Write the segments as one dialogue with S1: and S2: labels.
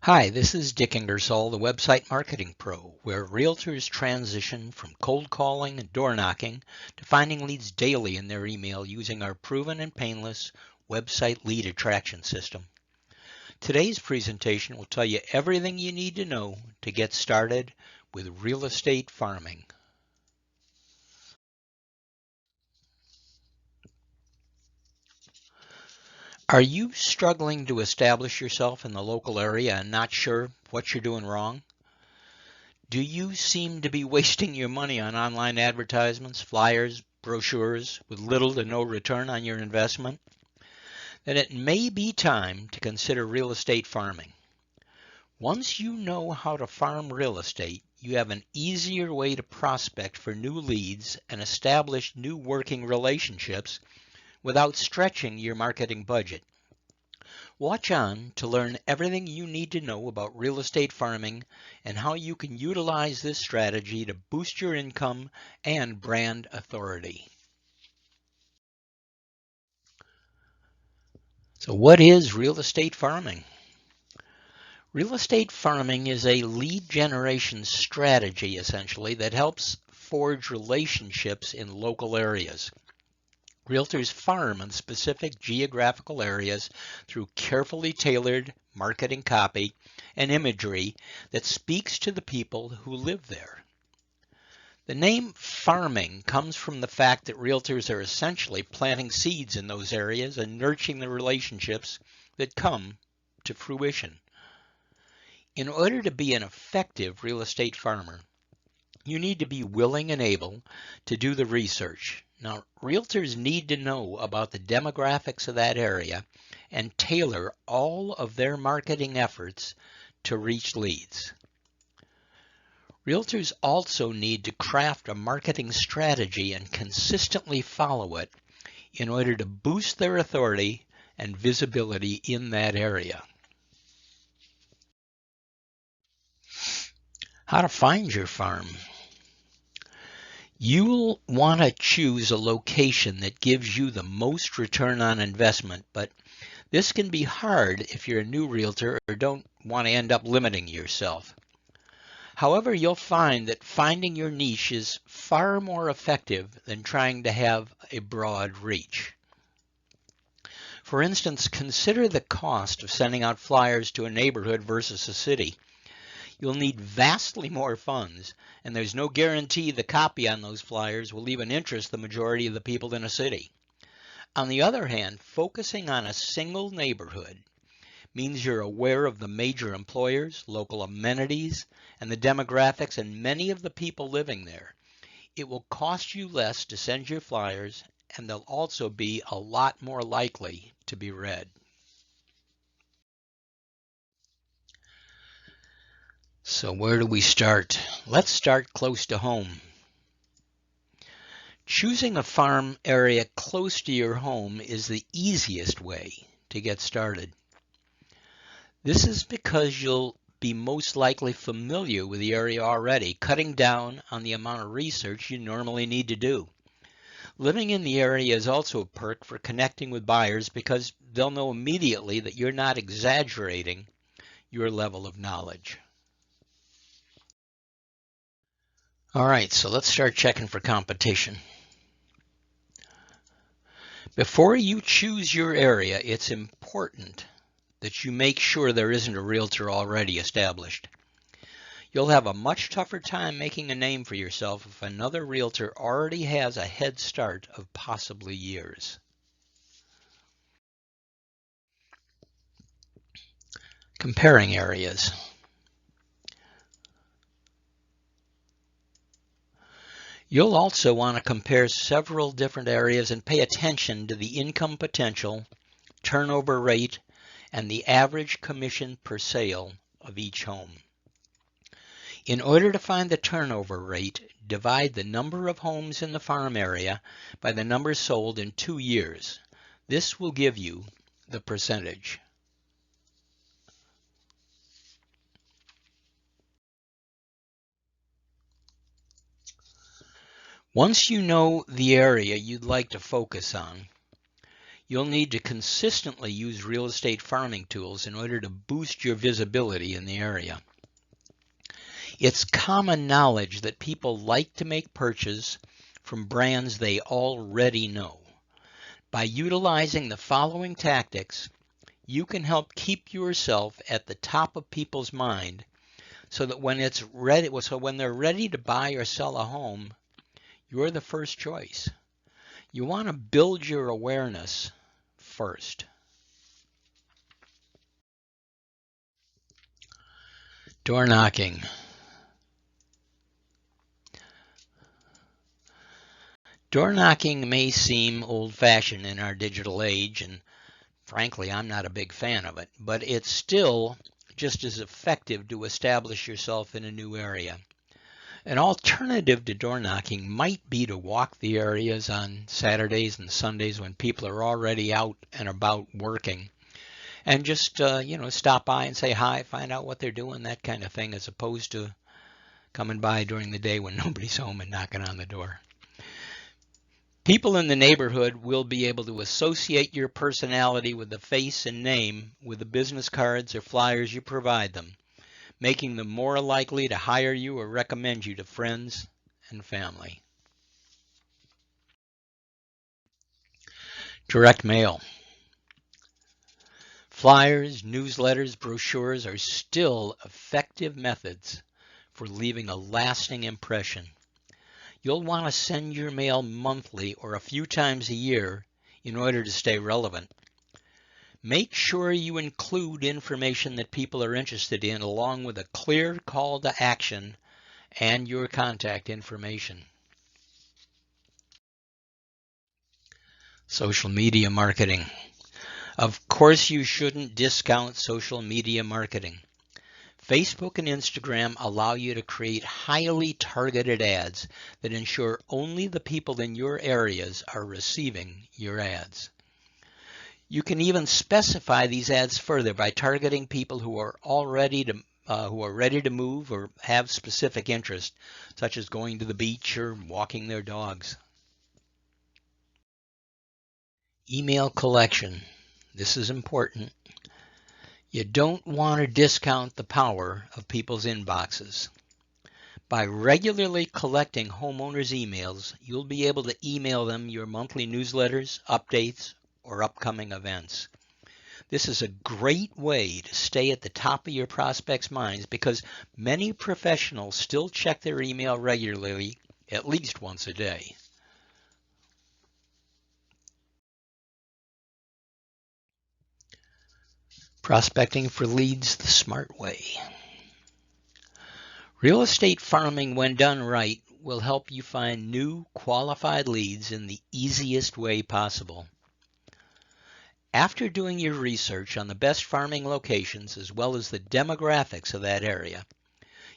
S1: Hi, this is Dick Ingersoll, the Website Marketing Pro, where realtors transition from cold calling and door knocking to finding leads daily in their email using our proven and painless website lead attraction system. Today's presentation will tell you everything you need to know to get started with real estate farming. Are you struggling to establish yourself in the local area and not sure what you're doing wrong? Do you seem to be wasting your money on online advertisements, flyers, brochures with little to no return on your investment? Then it may be time to consider real estate farming. Once you know how to farm real estate, you have an easier way to prospect for new leads and establish new working relationships without stretching your marketing budget. Watch on to learn everything you need to know about real estate farming and how you can utilize this strategy to boost your income and brand authority. So what is real estate farming? Real estate farming is a lead generation strategy, essentially, that helps forge relationships in local areas. Realtors farm in specific geographical areas through carefully tailored marketing copy and imagery that speaks to the people who live there. The name farming comes from the fact that realtors are essentially planting seeds in those areas and nurturing the relationships that come to fruition. In order to be an effective real estate farmer, you need to be willing and able to do the research. Now, realtors need to know about the demographics of that area and tailor all of their marketing efforts to reach leads. Realtors also need to craft a marketing strategy and consistently follow it in order to boost their authority and visibility in that area. How to find your farm. You'll want to choose a location that gives you the most return on investment, but this can be hard if you're a new realtor or don't want to end up limiting yourself. However, you'll find that finding your niche is far more effective than trying to have a broad reach. For instance, consider the cost of sending out flyers to a neighborhood versus a city. You'll need vastly more funds, and there's no guarantee the copy on those flyers will even interest the majority of the people in a city. On the other hand, focusing on a single neighborhood means you're aware of the major employers, local amenities, and the demographics and many of the people living there. It will cost you less to send your flyers, and they'll also be a lot more likely to be read. So where do we start? Let's start close to home. Choosing a farm area close to your home is the easiest way to get started. This is because you'll be most likely familiar with the area already, cutting down on the amount of research you normally need to do. Living in the area is also a perk for connecting with buyers because they'll know immediately that you're not exaggerating your level of knowledge. All right, so let's start checking for competition. Before you choose your area, it's important that you make sure there isn't a realtor already established. You'll have a much tougher time making a name for yourself if another realtor already has a head start of possibly years. Comparing areas. You'll also want to compare several different areas and pay attention to the income potential, turnover rate, and the average commission per sale of each home. In order to find the turnover rate, divide the number of homes in the farm area by the number sold in 2 years. This will give you the percentage. Once you know the area you'd like to focus on, You'll need to consistently use real estate farming tools in order to boost your visibility in the area. It's common knowledge that people like to make purchases from brands they already know. By utilizing the following tactics, you can help keep yourself at the top of people's mind so that when they're ready to buy or sell a home, you're the first choice. You want to build your awareness first. Door knocking. Door knocking may seem old-fashioned in our digital age, and frankly, I'm not a big fan of it, but it's still just as effective to establish yourself in a new area. An alternative to door knocking might be to walk the areas on Saturdays and Sundays when people are already out and about working, and just stop by and say hi, find out what they're doing, that kind of thing, as opposed to coming by during the day when nobody's home and knocking on the door. People in the neighborhood will be able to associate your personality with the face and name with the business cards or flyers you provide them, making them more likely to hire you or recommend you to friends and family. Direct mail. Flyers, newsletters, brochures are still effective methods for leaving a lasting impression. You'll want to send your mail monthly or a few times a year in order to stay relevant. Make sure you include information that people are interested in, along with a clear call to action and your contact information. Social media marketing. Of course, you shouldn't discount social media marketing. Facebook and Instagram allow you to create highly targeted ads that ensure only the people in your areas are receiving your ads. You can even specify these ads further by targeting people who are ready to move or have specific interests, such as going to the beach or walking their dogs. Email collection. This is important. You don't want to discount the power of people's inboxes. By regularly collecting homeowners' emails, you'll be able to email them your monthly newsletters, updates, or upcoming events. This is a great way to stay at the top of your prospects' minds because many professionals still check their email regularly, at least once a day. Prospecting for leads the smart way. Real estate farming, when done right, will help you find new qualified leads in the easiest way possible. After doing your research on the best farming locations as well as the demographics of that area,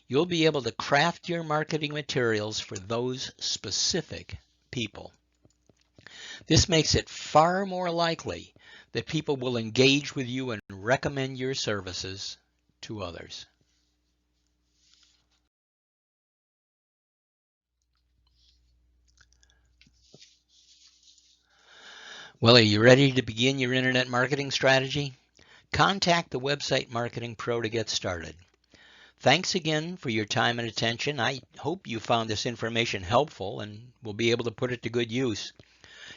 S1: you'll be able to craft your marketing materials for those specific people. This makes it far more likely that people will engage with you and recommend your services to others. Well, are you ready to begin your internet marketing strategy? Contact the Website Marketing Pro to get started. Thanks again for your time and attention. I hope you found this information helpful and will be able to put it to good use.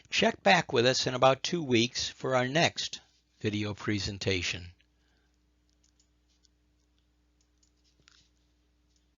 S1: Check back with us in about 2 weeks for our next video presentation.